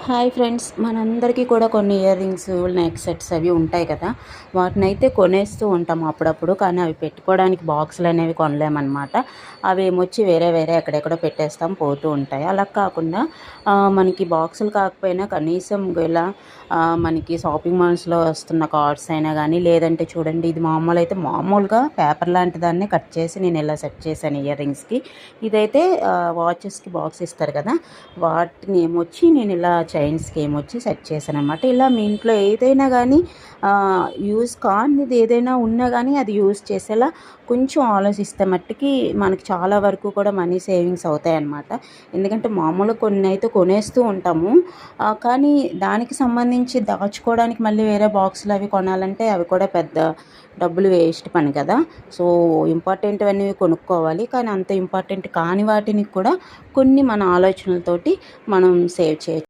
Hi friends, మనందరికీ కూడా కొన్ని ఇయర్ రింగ్స్, నెక్ సెట్స్ అవి ఉంటాయి కదా. వాటినైతే కొనేస్తూ ఉంటాం అప్పుడప్పుడు. కానీ అవి పెట్టుకోవడానికి బాక్సులు అనేవి కొనలేమన్నమాట. అవి ఏమొచ్చి వేరే వేరే ఎక్కడెక్కడో పెట్టేస్తాం, పోతూ ఉంటాయి. అలా కాకుండా మనకి బాక్సులు కాకపోయినా కనీసం ఇలా మనకి షాపింగ్ మాల్స్లో వస్తున్న కార్డ్స్ అయినా కానీ, లేదంటే చూడండి, ఇది మామూలుగా పేపర్ లాంటి దాన్ని కట్ చేసి నేను ఇలా సెట్ చేశాను ఇయర్ రింగ్స్కి. ఇదైతే వాచెస్కి బాక్స్ ఇస్తారు కదా, వాటిని ఏమొచ్చి నేను ఇలా చైన్స్కి ఏమొచ్చి సెట్ చేశాను అనమాట. ఇలా మీ ఇంట్లో ఏదైనా కానీ యూజ్ కానిది ఏదైనా ఉన్నా కానీ అది యూజ్ చేసేలా కొంచెం ఆలోచిస్తే మట్టుకి మనకి చాలా వరకు కూడా మనీ సేవింగ్స్ అవుతాయి అన్నమాట. ఎందుకంటే మామూలుగా కొన్ని అయితే కొనేస్తూ ఉంటాము, కానీ దానికి సంబంధించి దాచుకోవడానికి మళ్ళీ వేరే బాక్సులు అవి కొనాలంటే అవి కూడా పెద్ద డబ్బులు వేస్ట్ పని కదా. సో ఇంపార్టెంట్ అనేవి కొనుక్కోవాలి, కానీ అంత ఇంపార్టెంట్ కాని వాటిని కూడా కొన్ని మన ఆలోచనలతోటి మనం సేవ్ చేయొచ్చు.